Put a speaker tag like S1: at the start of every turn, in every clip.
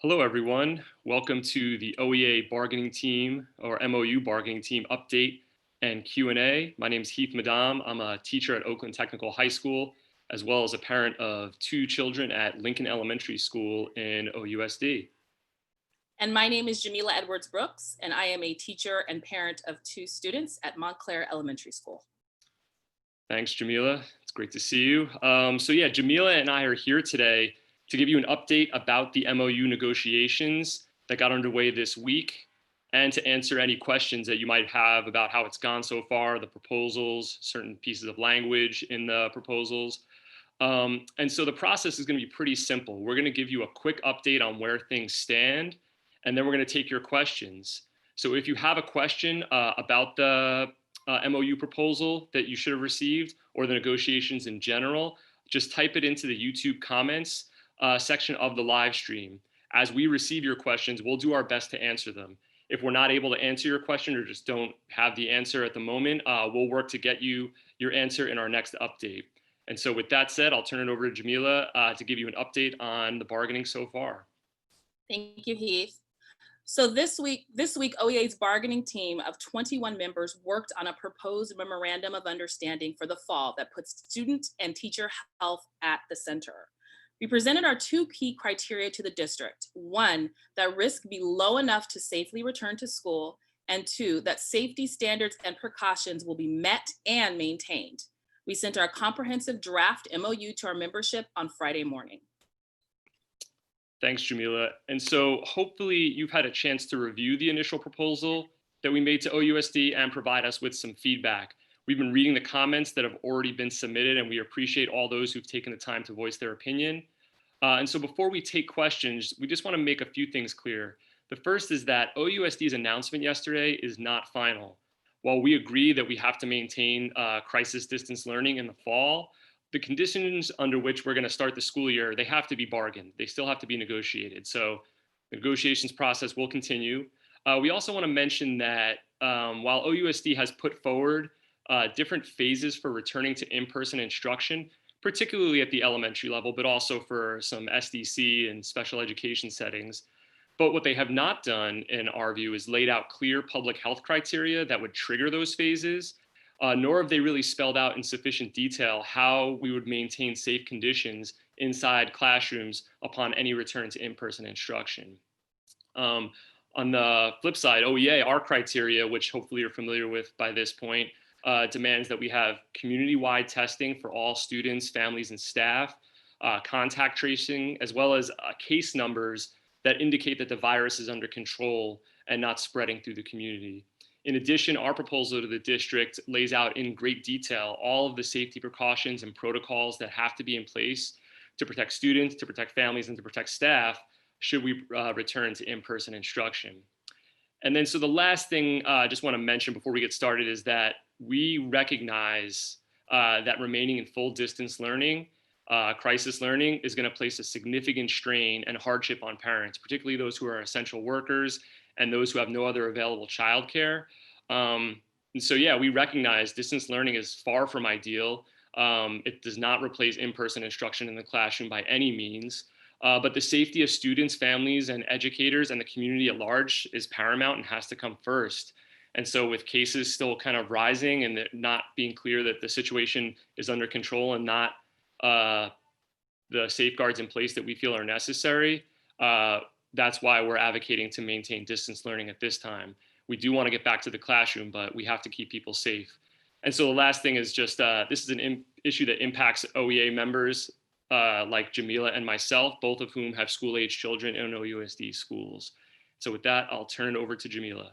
S1: Hello, everyone. Welcome to the OEA bargaining team or MOU bargaining team update and Q&A. My name is Heath Madam. I'm a teacher at Oakland Technical High School, as well as a parent of two children at Lincoln Elementary School in OUSD.
S2: And my name is Jamila Edwards Brooks, and I am a teacher and parent of two students at Montclair Elementary School.
S1: Thanks, Jamila. It's great to see you. Jamila and I are here today to give you an update about the MOU negotiations that got underway this week and to answer any questions that you might have about how it's gone so far, the proposals, certain pieces of language in the proposals. And so the process is going to be pretty simple. We're going to give you a quick update on where things stand, and then we're going to take your questions. So if you have a question about the MOU proposal that you should have received or the negotiations in general, just type it into the YouTube comments section of the live stream. As we receive your questions, we'll do our best to answer them. If we're not able to answer your question or just don't have the answer at the moment, we'll work to get you your answer in our next update. And so with that said, I'll turn it over to Jamila to give you an update on the bargaining so far.
S2: Thank you, Heath. So this week, OEA's bargaining team of 21 members worked on a proposed memorandum of understanding for the fall that puts student and teacher health at the center. We presented our two key criteria to the district. One, that risk be low enough to safely return to school, and two, that safety standards and precautions will be met and maintained. We sent our comprehensive draft MOU to our membership on Friday morning.
S1: Thanks, Jamila. And so hopefully you've had a chance to review the initial proposal that we made to OUSD and provide us with some feedback. We've been reading the comments that have already been submitted, and we appreciate all those who've taken the time to voice their opinion. And so before we take questions, we just want to make a few things clear. The first is that OUSD's announcement yesterday is not final. While we agree that we have to maintain crisis distance learning in the fall, the conditions under which we're going to start the school year, they have to be bargained. They still have to be negotiated. So the negotiations process will continue. We also want to mention that while OUSD has put forward different phases for returning to in-person instruction, particularly at the elementary level, but also for some SDC and special education settings. But what they have not done, in our view, is laid out clear public health criteria that would trigger those phases, nor have they really spelled out in sufficient detail how we would maintain safe conditions inside classrooms upon any return to in-person instruction. On the flip side, OEA, our criteria, which hopefully you're familiar with by this point, demands that we have community-wide testing for all students, families, and staff, contact tracing, as well as case numbers that indicate that the virus is under control and not spreading through the community. In addition, our proposal to the district lays out in great detail all of the safety precautions and protocols that have to be in place to protect students, to protect families, and to protect staff should we return to in-person instruction. And then so the last thing I just want to mention before we get started is that we recognize that remaining in full distance learning, crisis learning, is going to place a significant strain and hardship on parents, particularly those who are essential workers and those who have no other available childcare. And so, yeah, we recognize distance learning is far from ideal. It does not replace in-person instruction in the classroom by any means. But the safety of students, families, and educators and the community at large is paramount and has to come first. And so with cases still kind of rising and not being clear that the situation is under control and not the safeguards in place that we feel are necessary, that's why we're advocating to maintain distance learning at this time. We do want to get back to the classroom, but we have to keep people safe. And so the last thing is just, this is an issue that impacts OEA members like Jamila and myself, both of whom have school-age children in OUSD schools. So with that, I'll turn it over to Jamila.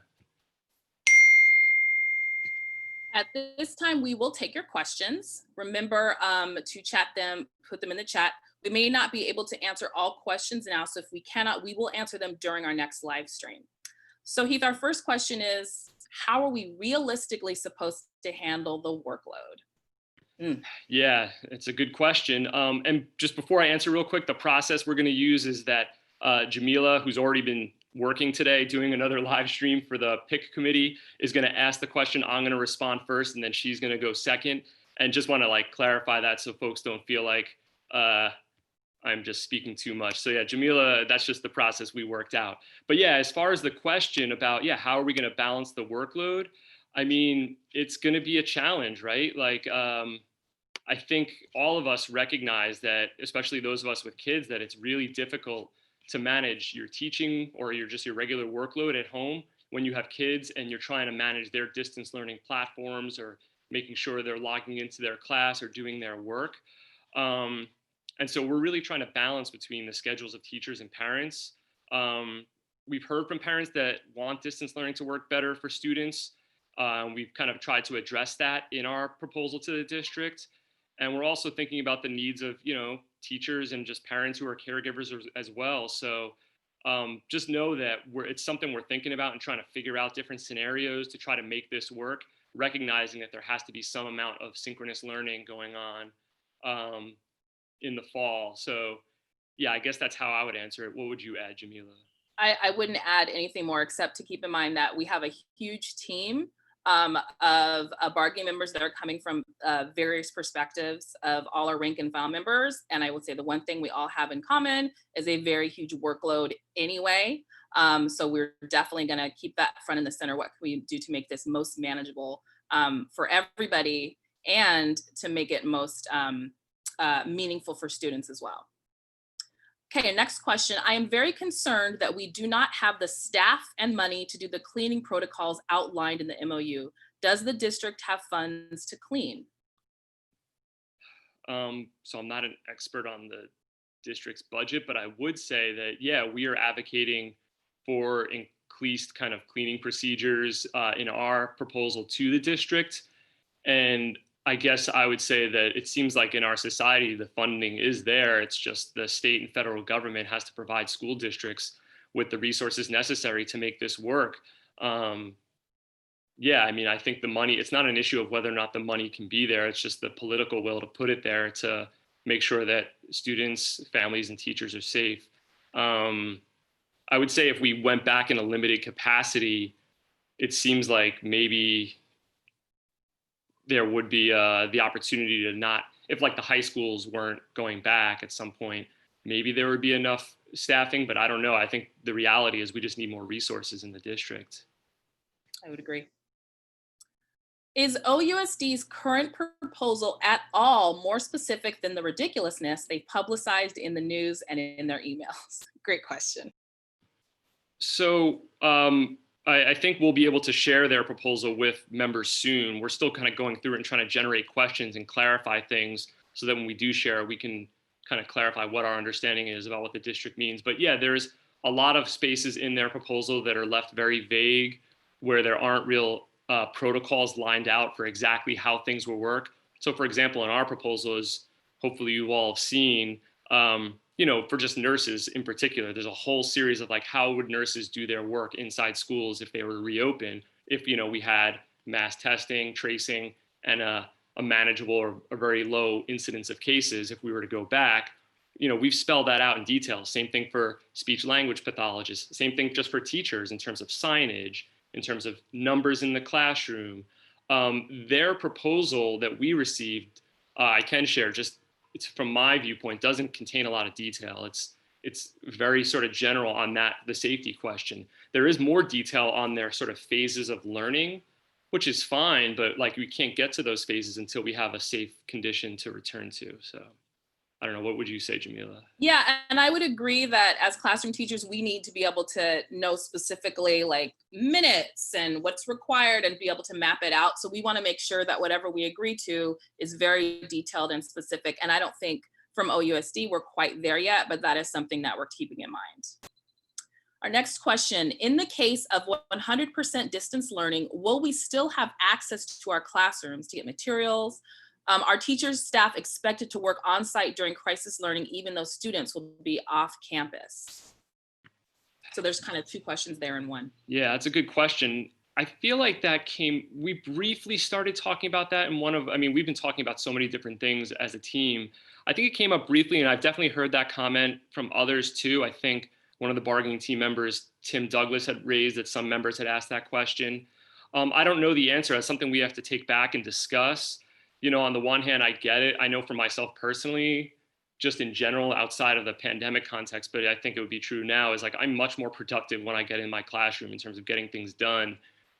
S2: At this time, we will take your questions. Remember to chat them, put them in the chat. We may not be able to answer all questions now, so if we cannot, we will answer them during our next live stream. So Heath, our first question is, how are we realistically supposed to handle the workload?
S1: Yeah, it's a good question. And just before I answer real quick, the process we're going to use is that Jamila, who's already been working today, doing another live stream for the PIC committee, is going to ask the question. I'm going to respond first, and then she's going to go second. And just want to clarify that so folks don't feel like I'm just speaking too much. So yeah, Jamila, that's just the process we worked out. But yeah, as far as the question about, yeah, how are we going to balance the workload? I mean, it's going to be a challenge, right? Like, I think all of us recognize that, especially those of us with kids, that it's really difficult to manage your teaching or your regular workload at home when you have kids and you're trying to manage their distance learning platforms or making sure they're logging into their class or doing their work. Um, and so we're really trying to balance between the schedules of teachers and parents. Um, we've heard from parents that want distance learning to work better for students. We've kind of tried to address that in our proposal to the district. And we're also thinking about the needs of, teachers and just parents who are caregivers as well. So just know that it's something we're thinking about and trying to figure out different scenarios to try to make this work, recognizing that there has to be some amount of synchronous learning going on um, in the fall. So yeah, I guess that's how I would answer it. What would you add, Jamila?
S2: I wouldn't add anything more except to keep in mind that we have a huge team of bargaining members that are coming from various perspectives of all our rank and file members. And I would say the one thing we all have in common is a very huge workload anyway. So we're definitely going to keep that front and the center. What can we do to make this most manageable for everybody and to make it most meaningful for students as well? Okay, next question. I am very concerned that we do not have the staff and money to do the cleaning protocols outlined in the MOU. Does the district have funds to clean?
S1: So I'm not an expert on the district's budget, but I would say that, yeah, we are advocating for increased kind of cleaning procedures in our proposal to the district. And I guess I would say that it seems like in our society, the funding is there. It's just the state and federal government has to provide school districts with the resources necessary to make this work. Um, yeah, I mean, I think the money, it's not an issue of whether or not the money can be there. It's just the political will to put it there to make sure that students, families, and teachers are safe. Um, I would say if we went back in a limited capacity, it seems like maybe there would be the opportunity to not, if like the high schools weren't going back at some point, maybe there would be enough staffing, but I don't know. I think the reality is we just need more resources in the district.
S2: I would agree. Is OUSD's current proposal at all more specific than the ridiculousness they publicized in the news and in their emails? Great question.
S1: So I think we'll be able to share their proposal with members soon. We're still kind of going through it and trying to generate questions and clarify things so that when we do share, we can kind of clarify what our understanding is about what the district means. But yeah, there's a lot of spaces in their proposal that are left very vague, where there aren't real protocols lined out for exactly how things will work. So for example, in our proposal, as hopefully you all have seen, for just nurses in particular, there's a whole series of like, how would nurses do their work inside schools if they were to reopen, if, we had mass testing, tracing, and a manageable or a very low incidence of cases if we were to go back. We've spelled that out in detail. Same thing for speech language pathologists, same thing just for teachers in terms of signage, in terms of numbers in the classroom. Their proposal that we received, I can share, just it's from my viewpoint, doesn't contain a lot of detail. It's very sort of general on the safety question. There is more detail on their sort of phases of learning, which is fine, but like we can't get to those phases until we have a safe condition to return to. So I don't know, what would you say, Jamila?
S2: Yeah, and I would agree that as classroom teachers, we need to be able to know specifically like minutes and what's required and be able to map it out. So we want to make sure that whatever we agree to is very detailed and specific. And I don't think from OUSD we're quite there yet, but that is something that we're keeping in mind. Our next question, in the case of 100% distance learning, will we still have access to our classrooms to get materials? Are teachers, staff expected to work on site during crisis learning, even though students will be off campus? So there's kind of two questions there in one.
S1: Yeah, that's a good question. I feel like we briefly started talking about that in we've been talking about so many different things as a team. I think it came up briefly, and I've definitely heard that comment from others too. I think one of the bargaining team members, Tim Douglas, had raised that some members had asked that question. I don't know the answer. That's something we have to take back and discuss. On the one hand, I get it. I know for myself personally, just in general outside of the pandemic context, but I think it would be true now, is like I'm much more productive when I get in my classroom in terms of getting things done.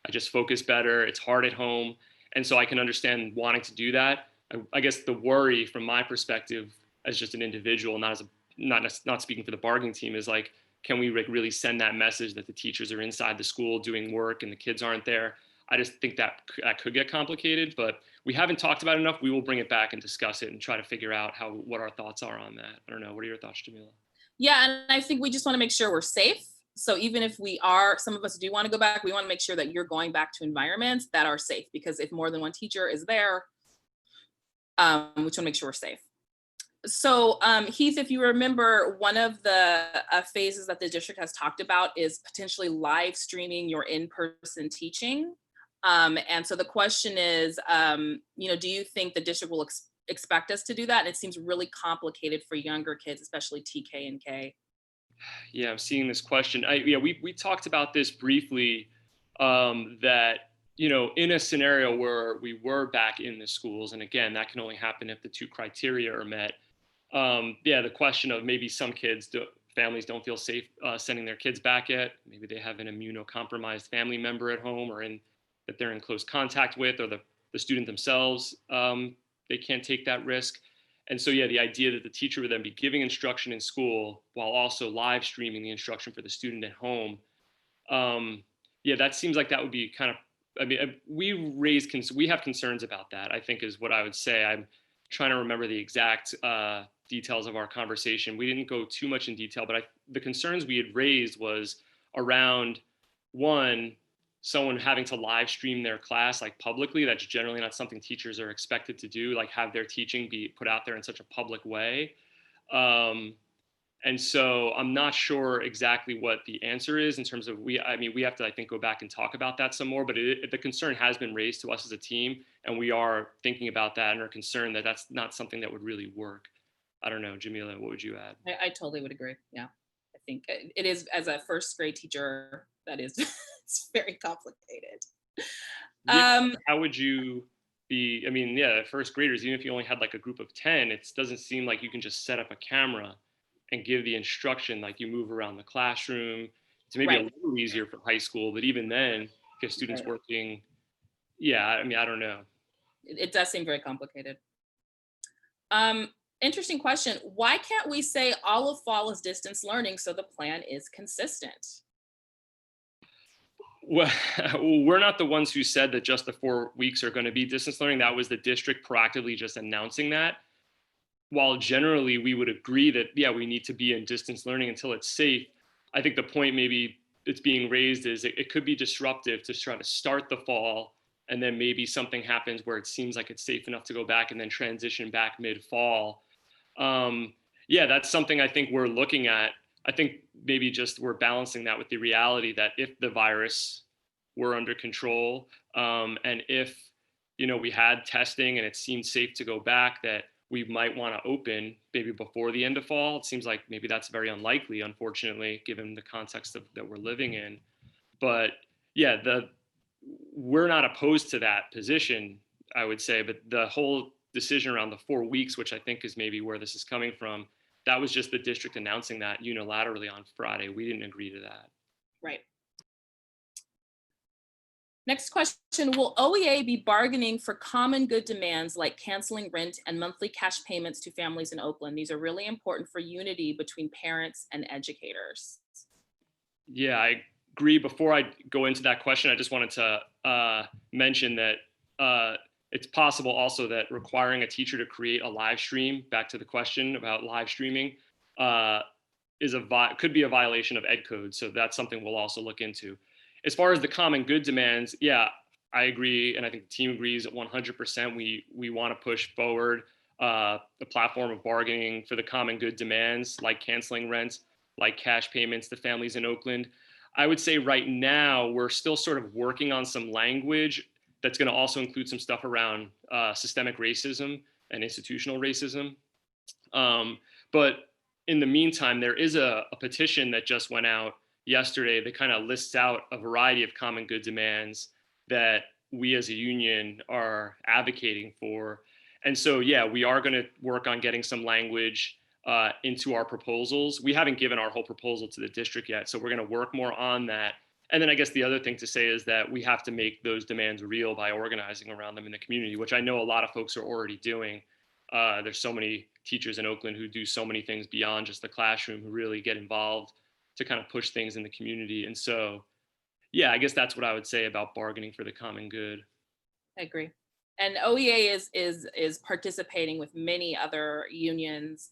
S1: I just focus better. It's hard at home. And so I can understand wanting to do that. I guess the worry from my perspective as just an individual, not as a not speaking for the bargaining team, is like, can we like really send that message that the teachers are inside the school doing work and the kids aren't there? I just think that could get complicated, but we haven't talked about it enough. We will bring it back and discuss it and try to figure out what our thoughts are on that. I don't know. What are your thoughts, Jamila?
S2: Yeah, and I think we just want to make sure we're safe. So even if some of us do want to go back, we want to make sure that you're going back to environments that are safe, because if more than one teacher is there, we just want to make sure we're safe. So Heath, if you remember, one of the phases that the district has talked about is potentially live streaming your in-person teaching. And so the question is, do you think the district will expect us to do that? And it seems really complicated for younger kids, especially TK and K.
S1: Yeah, I'm seeing this question. We talked about this briefly, that, in a scenario where we were back in the schools, and again, that can only happen if the two criteria are met. The question of maybe some families don't feel safe sending their kids back yet. Maybe they have an immunocompromised family member at home or that they're in close contact with, or the student themselves, they can't take that risk. And so, the idea that the teacher would then be giving instruction in school while also live streaming the instruction for the student at home. That seems like that would be kind of, we have concerns about that, I think, is what I would say. I'm trying to remember the exact details of our conversation. We didn't go too much in detail, but the concerns we had raised was around, one, someone having to live stream their class like publicly. That's generally not something teachers are expected to do, like have their teaching be put out there in such a public way. And so I'm not sure exactly what the answer is in terms of we have to, I think, go back and talk about that some more, but the concern has been raised to us as a team, and we are thinking about that and are concerned that that's not something that would really work. I don't know, Jamila, what would you add?
S2: I totally would agree. Yeah, I think it is, as a first grade teacher, that is it's very complicated.
S1: How would you be? First graders, even if you only had like a group of 10, it doesn't seem like you can just set up a camera and give the instruction like you move around the classroom. It's maybe a little easier for high school, but even then, if students working, I don't know.
S2: It does seem very complicated. Interesting question. Why can't we say all of fall is distance learning so the plan is consistent?
S1: Well, we're not the ones who said that just the 4 weeks are going to be distance learning. That was the district proactively just announcing that. While generally we would agree that, we need to be in distance learning until it's safe, I think the point maybe it's being raised is it could be disruptive to try to start the fall, and then maybe something happens where it seems like it's safe enough to go back and then transition back mid-fall. That's something I think we're looking at. I think maybe just we're balancing that with the reality that if the virus were under control, and if, we had testing and it seemed safe to go back, that we might want to open maybe before the end of fall. It seems like maybe that's very unlikely, unfortunately, given the context that we're living in. But we're not opposed to that position, I would say, but the whole decision around the 4 weeks, which I think is maybe where this is coming from, that was just the district announcing that unilaterally on Friday. We didn't agree to that.
S2: Right. Next question, will OEA be bargaining for common good demands like canceling rent and monthly cash payments to families in Oakland? These are really important for unity between parents and educators.
S1: Yeah, I agree. Before I go into that question, I just wanted to mention that it's possible also that requiring a teacher to create a live stream, back to the question about live streaming, could be a violation of ed code. So that's something we'll also look into. As far as the common good demands, I agree, and I think the team agrees at 100%. We want to push forward the platform of bargaining for the common good demands, like canceling rent, like cash payments to families in Oakland. I would say right now we're still sort of working on some language that's going to also include some stuff around systemic racism and institutional racism. But in the meantime, there is a petition that just went out yesterday that kind of lists out a variety of common good demands that we as a union are advocating for. And so, we are going to work on getting some language into our proposals. We haven't given our whole proposal to the district yet, so we're going to work more on that. And then I guess the other thing to say is that we have to make those demands real by organizing around them in the community, which I know a lot of folks are already doing. There's so many teachers in Oakland who do so many things beyond just the classroom, who really get involved to kind of push things in the community. And so, yeah, I guess that's what I would say about bargaining for the common good.
S2: I agree. And OEA is participating with many other unions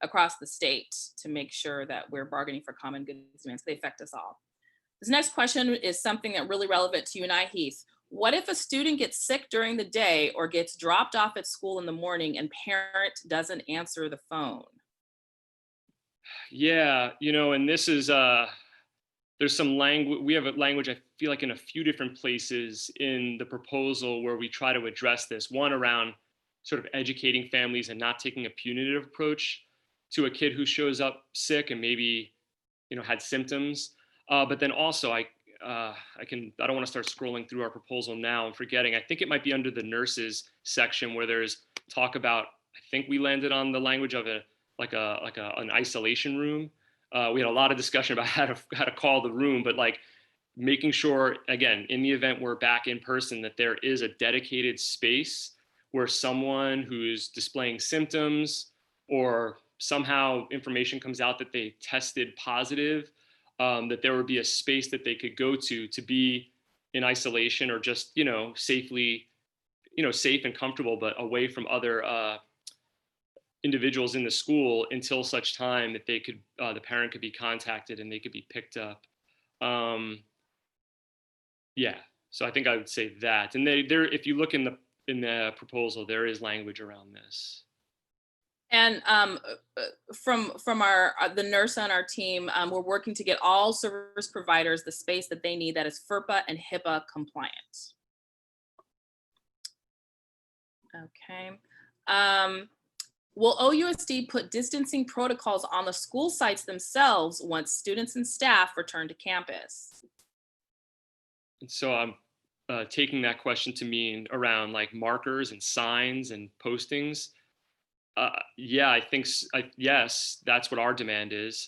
S2: across the state to make sure that we're bargaining for common good demands. They affect us all. This next question is something that really relevant to you and I, Heath. What if a student gets sick during the day or gets dropped off at school in the morning and parent doesn't answer the phone?
S1: Yeah, and this is there's some language, we have a language, I feel like, in a few different places in the proposal where we try to address this. One around sort of educating families and not taking a punitive approach to a kid who shows up sick and maybe had symptoms. But then also I don't want to start scrolling through our proposal now and forgetting. I think it might be under the nurses section where there's talk about. I think we landed on the language of an isolation room. We had a lot of discussion about how to call the room, but like making sure, again, in the event we're back in person, that there is a dedicated space where someone who's displaying symptoms or somehow information comes out that they tested positive, that there would be a space that they could go to be in isolation or just, safely, safe and comfortable, but away from other individuals in the school until such time that the parent could be contacted and they could be picked up. Yeah, so I think I would say that. And if you look in the proposal, there is language around this.
S2: And from our the nurse on our team, we're working to get all service providers the space that they need that is FERPA and HIPAA compliant. Okay. Will OUSD put distancing protocols on the school sites themselves once students and staff return to campus?
S1: And so I'm taking that question to mean around like markers and signs and postings. Yeah, I think yes, that's what our demand is.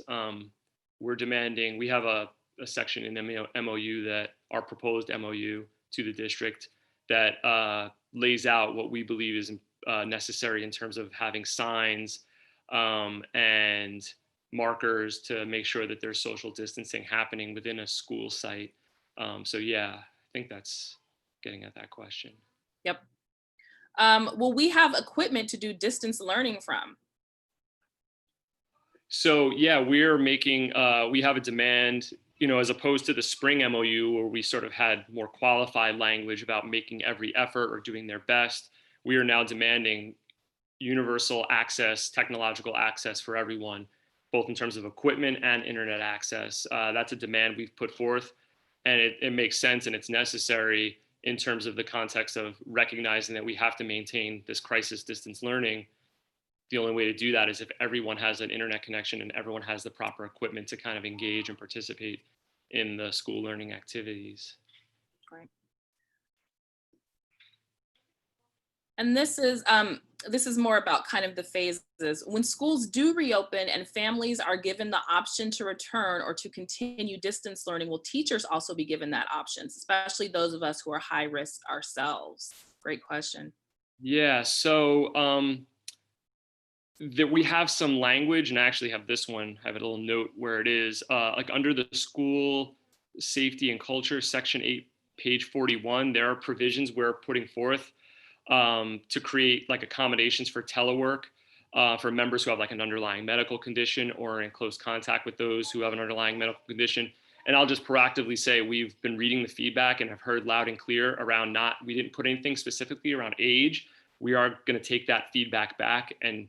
S1: We're demanding. We have a section in MOU, that our proposed MOU to the district, that lays out what we believe is necessary in terms of having signs and markers to make sure that there's social distancing happening within a school site. So yeah, I think that's getting at that question.
S2: Yep. Will we have equipment to do distance learning from?
S1: So yeah, we're making, we have a demand, as opposed to the spring MOU where we sort of had more qualified language about making every effort or doing their best. We are now demanding universal access, technological access for everyone, both in terms of equipment and internet access. That's a demand we've put forth, and it makes sense and it's necessary in terms of the context of recognizing that we have to maintain this crisis distance learning. The only way to do that is if everyone has an internet connection and everyone has the proper equipment to kind of engage and participate in the school learning activities.
S2: Right. And this is more about kind of the phases. When schools do reopen and families are given the option to return or to continue distance learning, will teachers also be given that option, especially those of us who are high risk ourselves? Great question.
S1: Yeah, so that we have some language, and I actually have this one, I have a little note where it is like under the school safety and culture, section 8, page 41, there are provisions we're putting forth to create like accommodations for telework for members who have like an underlying medical condition or in close contact with those who have an underlying medical condition. And I'll just proactively say we've been reading the feedback and have heard loud and clear around we didn't put anything specifically around age. We are going to take that feedback back and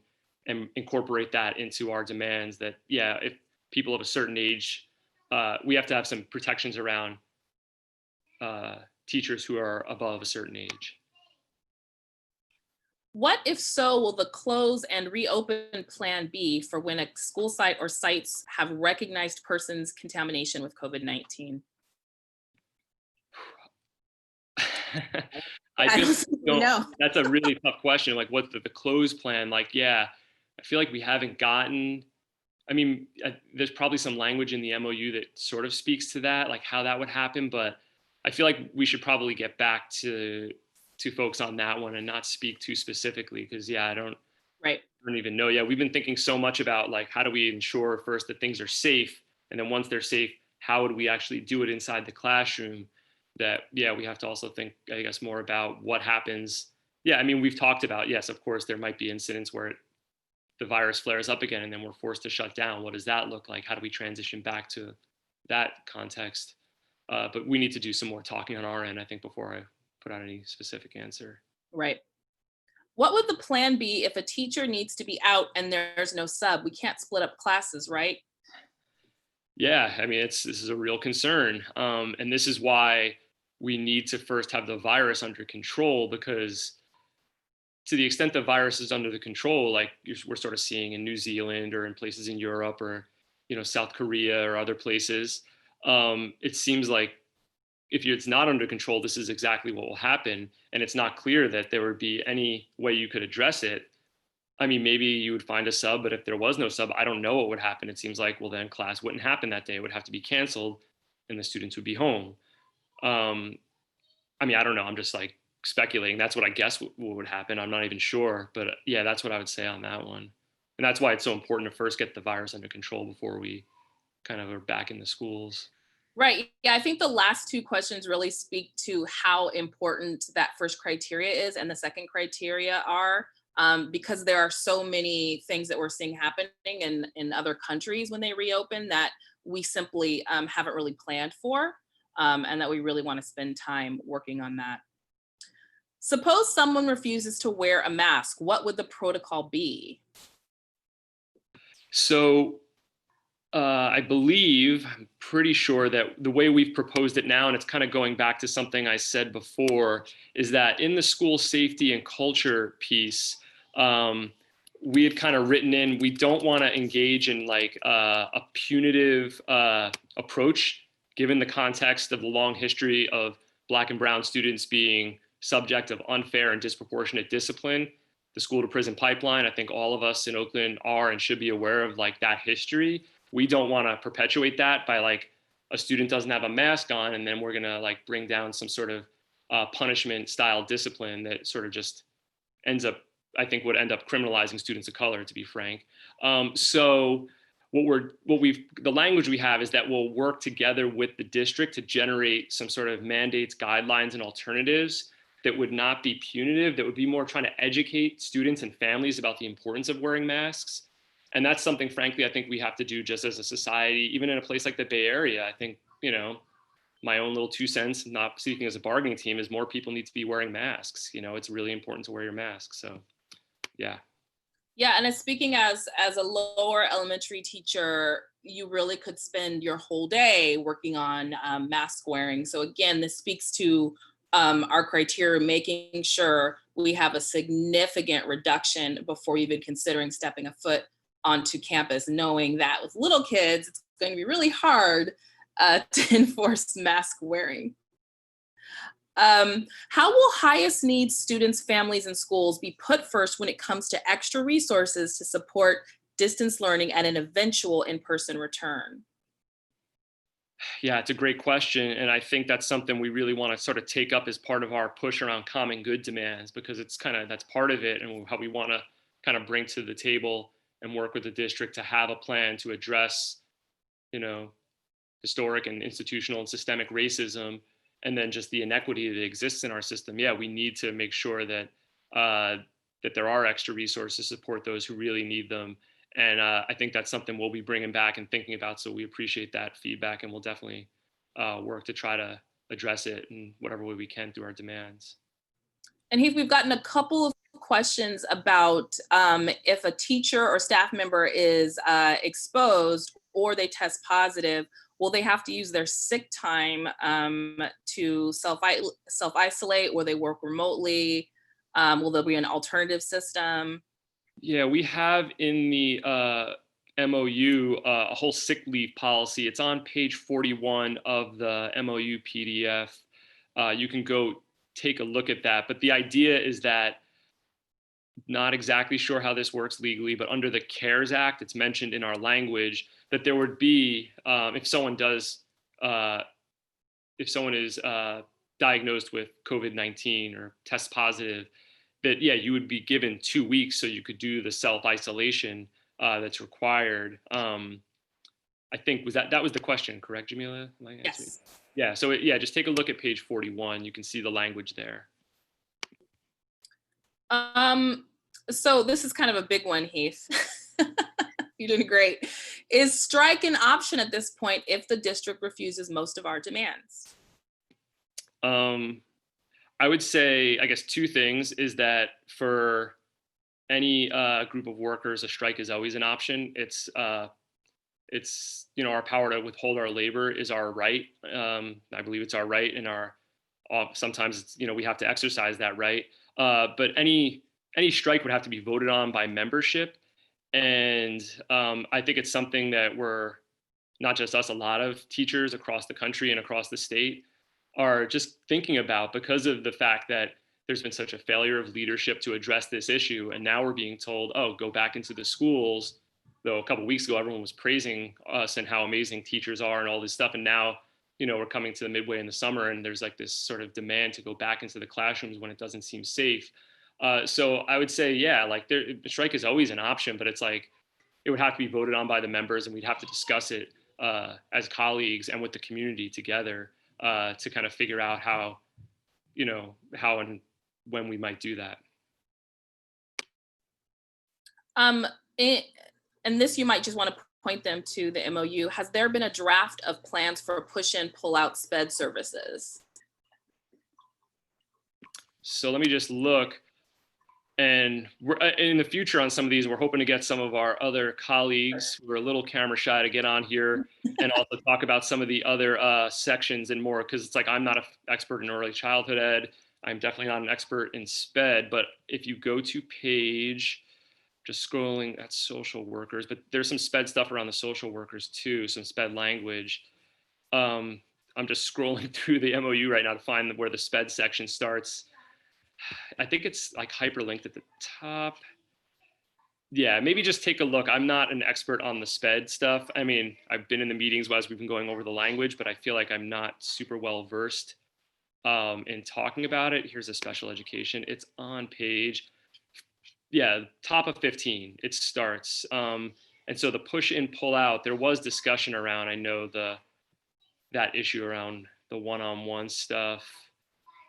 S1: incorporate that into our demands that, yeah, if people of a certain age, we have to have some protections around teachers who are above a certain age.
S2: What, if so, will the close and reopen plan be for when a school site or sites have recognized persons' contamination with COVID-19?
S1: I
S2: I
S1: think
S2: don't know.
S1: that's a really tough question. Like, what's the close plan? Like, yeah, I feel like we haven't gotten, I mean, there's probably some language in the MOU that sort of speaks to that, like how that would happen, but I feel like we should probably get back to folks on that one and not speak too specifically, because yeah,
S2: Right.
S1: I don't even know. Yeah, we've been thinking so much about like how do we ensure first that things are safe, and then once they're safe, how would we actually do it inside the classroom? That yeah, we have to also think, I guess, more about what happens. Yeah, I mean, we've talked about, yes, of course, there might be incidents where the virus flares up again and then we're forced to shut down. What does that look like? How do we transition back to that context? But we need to do some more talking on our end, I think, before I put out any specific answer.
S2: Right. What would the plan be if a teacher needs to be out and there's no sub? We can't split up classes, right?
S1: Yeah, I mean, this is a real concern, and this is why we need to first have the virus under control, because to the extent the virus is under the control, like we're sort of seeing in New Zealand or in places in Europe or South Korea or other places, it seems like if it's not under control, this is exactly what will happen, and it's not clear that there would be any way you could address it. I mean, maybe you would find a sub, but if there was no sub, I don't know what would happen. It seems like, well, then class wouldn't happen that day. It would have to be canceled and the students would be home. Um, I mean, I don't know. I'm just like speculating. That's what I guess would happen. I'm not even sure. But yeah, that's what I would say on that one. And that's why it's so important to first get the virus under control before we kind of are back in the schools.
S2: Right. Yeah, I think the last two questions really speak to how important that first criteria is and the second criteria are, because there are so many things that we're seeing happening in other countries when they reopen that we simply haven't really planned for, and that we really want to spend time working on that. Suppose someone refuses to wear a mask, what would the protocol be?
S1: So I believe, I'm pretty sure that the way we've proposed it now, and it's kind of going back to something I said before, is that in the school safety and culture piece, we had kind of written in, we don't want to engage in like a punitive approach, given the context of the long history of Black and brown students being subject of unfair and disproportionate discipline. The school to prison pipeline, I think all of us in Oakland are and should be aware of like that history. We don't want to perpetuate that by like a student doesn't have a mask on and then we're going to like bring down some sort of punishment style discipline that sort of just ends up, I think, would end up criminalizing students of color, to be frank. So the language we have is that we'll work together with the district to generate some sort of mandates, guidelines, and alternatives that would not be punitive, that would be more trying to educate students and families about the importance of wearing masks. And that's something, frankly, I think we have to do just as a society, even in a place like the Bay Area. I think, my own little 2 cents, not speaking as a bargaining team, is more people need to be wearing masks. It's really important to wear your mask. So, yeah.
S2: Yeah, and as speaking as a lower elementary teacher, you really could spend your whole day working on mask wearing. So again, this speaks to our criteria, making sure we have a significant reduction before even considering stepping a foot onto campus, knowing that with little kids, it's going to be really hard to enforce mask wearing. How will highest needs students, families, and schools be put first when it comes to extra resources to support distance learning and an eventual in-person return?
S1: Yeah, it's a great question. And I think that's something we really want to sort of take up as part of our push around common good demands, because it's kind of, that's part of it and how we want to kind of bring to the table and work with the district to have a plan to address, you know, historic and institutional and systemic racism, and then just the inequity that exists in our system. Yeah, we need to make sure that that there are extra resources to support those who really need them. And I think that's something we'll be bringing back and thinking about. So we appreciate that feedback, and we'll definitely work to try to address it in whatever way we can through our demands.
S2: And Heath, we've gotten a couple of questions about if a teacher or staff member is exposed or they test positive, will they have to use their sick time to self-isolate? Will they work remotely? Will there be an alternative system?
S1: Yeah, we have in the MOU a whole sick leave policy. It's on page 41 of the MOU PDF. You can go take a look at that. But the idea is that Not exactly sure how this works legally, but under the CARES Act, it's mentioned in our language that there would be, if someone does, uh, if someone is diagnosed with COVID-19 or test positive, that yeah, you would be given 2 weeks so you could do the self isolation that's required. I think that was the question, correct, Jamila? Am I answering?
S2: Yes.
S1: Yeah. So yeah, just take a look at page 41. You can see the language there.
S2: Um, so this is kind of a big one, Heath. You're doing great. Is strike an option at this point if the district refuses most of our demands?
S1: Um, I would say, I guess, two things is that for any group of workers, a strike is always an option. It's our power to withhold our labor is our right. I believe it's our right, and our sometimes it's we have to exercise that right. But any strike would have to be voted on by membership, and I think it's something that we're not just us, a lot of teachers across the country and across the state are just thinking about because of the fact that there's been such a failure of leadership to address this issue. And now we're being told, oh, go back into the schools. Though a couple of weeks ago, everyone was praising us and how amazing teachers are and all this stuff. And now, we're coming to the midway in the summer and there's like this sort of demand to go back into the classrooms when it doesn't seem safe. So I would say, yeah, like the strike is always an option, but it's like it would have to be voted on by the members and we'd have to discuss it as colleagues and with the community together to kind of figure out how and when we might do that.
S2: Um, it, and this you might just want to point them to the MOU. Has there been a draft of plans for push in, pull out sped services?
S1: So let me just look. And we're in the future on some of these, we're hoping to get some of our other colleagues who are a little camera shy to get on here and also talk about some of the other sections and more, because it's like I'm not an expert in early childhood ed. I'm definitely not an expert in SPED, but if you go to page, just scrolling at social workers, but there's some SPED stuff around the social workers too, some SPED language. I'm just scrolling through the MOU right now to find where the SPED section starts. I think it's like hyperlinked at the top. Yeah, maybe just take a look. I'm not an expert on the SPED stuff. I mean, I've been in the meetings as we've been going over the language, but I feel like I'm not super well versed in talking about it. Here's a special education. It's on page, yeah, top of 15. It starts. And so the push in, pull out, there was discussion around, I know that issue around the one-on-one stuff.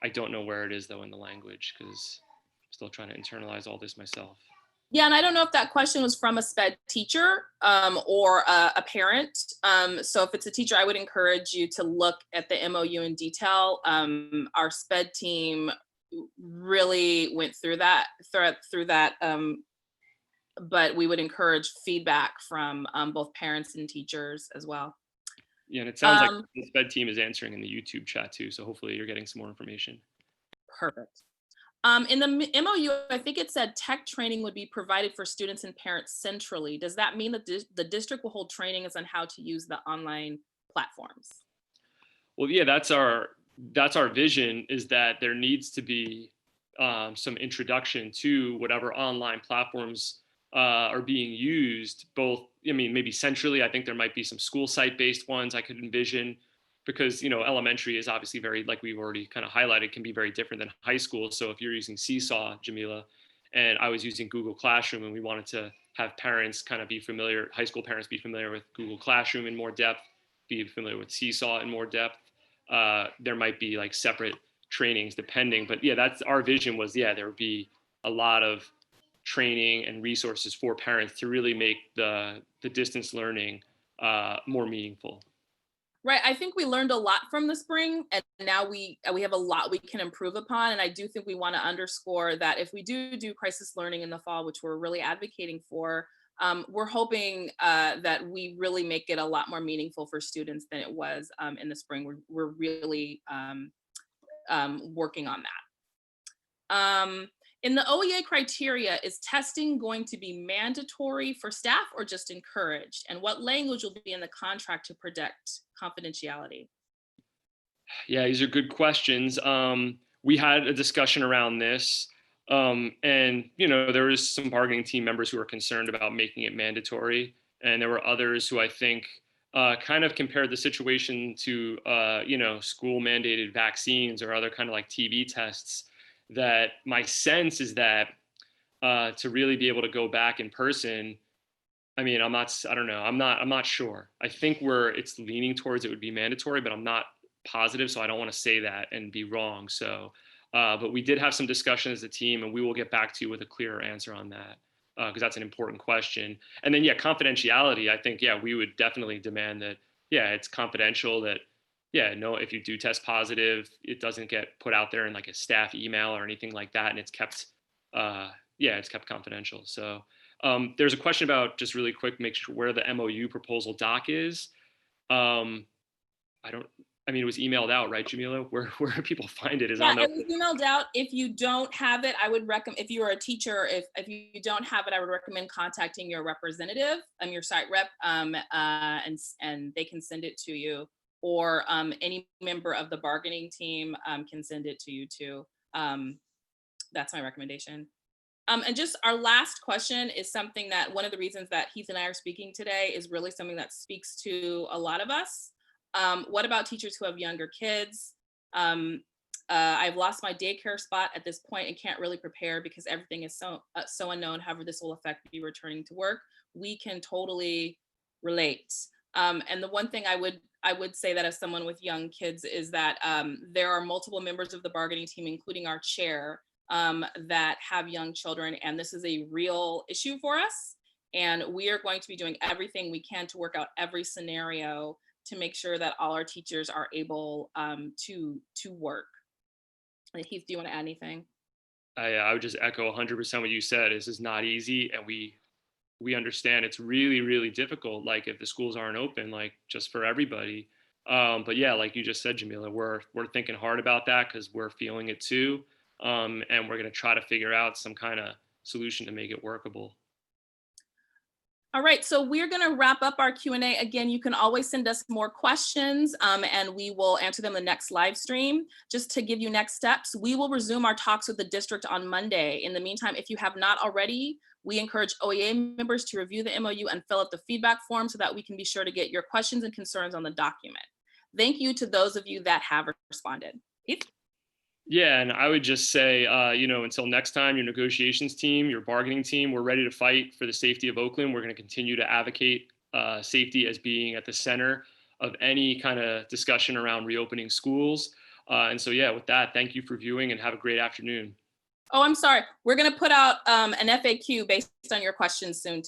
S1: I don't know where it is though in the language because I'm still trying to internalize all this myself.
S2: Yeah, and I don't know if that question was from a SPED teacher or a parent. So if it's a teacher, I would encourage you to look at the MOU in detail. Our SPED team really went through that, but we would encourage feedback from both parents and teachers as well.
S1: Yeah, and it sounds like the SPED team is answering in the YouTube chat too, so hopefully you're getting some more information.
S2: Perfect. In the MOU, I think it said tech training would be provided for students and parents centrally. Does that mean that the district will hold trainings on how to use the online platforms?
S1: Well, yeah, that's our vision, is that there needs to be some introduction to whatever online platforms are being used, both, I mean, maybe centrally. I think there might be some school site based ones I could envision, because elementary is obviously very, like we've already kind of highlighted, can be very different than high school. So if you're using Seesaw, Jamila, and I was using Google Classroom, and we wanted to have parents kind of be familiar, high school parents be familiar with Google Classroom in more depth, be familiar with Seesaw in more depth, there might be like separate trainings depending. But yeah, that's our vision, was, yeah, there would be a lot of training and resources for parents to really make the distance learning more meaningful.
S2: Right. I think we learned a lot from the spring, and now we have a lot we can improve upon. And I do think we want to underscore that if we do crisis learning in the fall, which we're really advocating for, we're hoping that we really make it a lot more meaningful for students than it was in the spring. We're really working on that. In the OEA criteria, is testing going to be mandatory for staff or just encouraged? And what language will be in the contract to protect confidentiality?
S1: Yeah, these are good questions. We had a discussion around this. And you know, there was some bargaining team members who were concerned about making it mandatory, and there were others who I think kind of compared the situation to you know, school mandated vaccines or other kind of like TB tests. That my sense is that to really be able to go back in person, I mean, I don't know. I'm not sure. I think it's leaning towards it would be mandatory, but I'm not positive. So I don't want to say that and be wrong. So, but we did have some discussion as a team, and we will get back to you with a clearer answer on that because that's an important question. And then, yeah, confidentiality. I think, yeah, we would definitely demand that, yeah, it's confidential, that, yeah, no, if you do test positive, it doesn't get put out there in like a staff email or anything like that. And it's kept, yeah, it's kept confidential. So, there's a question about, just really quick, make sure where the MOU proposal doc is. Um, I don't, I mean, it was emailed out, right, Jamila? Where do people find it? Is it
S2: Yeah,
S1: on the,
S2: it was emailed out. If you don't have it, I would recommend, if you are a teacher, if you don't have it, I would recommend contacting your representative, your site rep, and they can send it to you, or any member of the bargaining team can send it to you too. That's my recommendation. And just our last question is something that, one of the reasons that Heath and I are speaking today is really something that speaks to a lot of us. What about teachers who have younger kids? I've lost my daycare spot at this point and can't really prepare because everything is so unknown. However, this will affect me returning to work. We can totally relate. And the one thing I would say that as someone with young kids is that there are multiple members of the bargaining team, including our chair, that have young children, and this is a real issue for us. And we are going to be doing everything we can to work out every scenario to make sure that all our teachers are able to work. Heath, do you want to add anything?
S1: I would just echo 100% what you said. This is not easy, and we understand it's really, really difficult. Like if the schools aren't open, like just for everybody. But yeah, like you just said, Jamila, we're thinking hard about that because we're feeling it too, and we're gonna try to figure out some kind of solution to make it workable.
S2: All right, so we're going to wrap up our Q&A. Again, you can always send us more questions and we will answer them in the next live stream. Just to give you next steps, we will resume our talks with the district on Monday. In the meantime, if you have not already, we encourage OEA members to review the MOU and fill out the feedback form so that we can be sure to get your questions and concerns on the document. Thank you to those of you that have responded. Heath?
S1: Yeah, and I would just say, you know, until next time, your negotiations team, your bargaining team, we're ready to fight for the safety of Oakland. We're going to continue to advocate safety as being at the center of any kind of discussion around reopening schools. And so, yeah, with that, thank you for viewing and have a great afternoon.
S2: Oh, I'm sorry. We're going to put out an FAQ based on your questions soon too.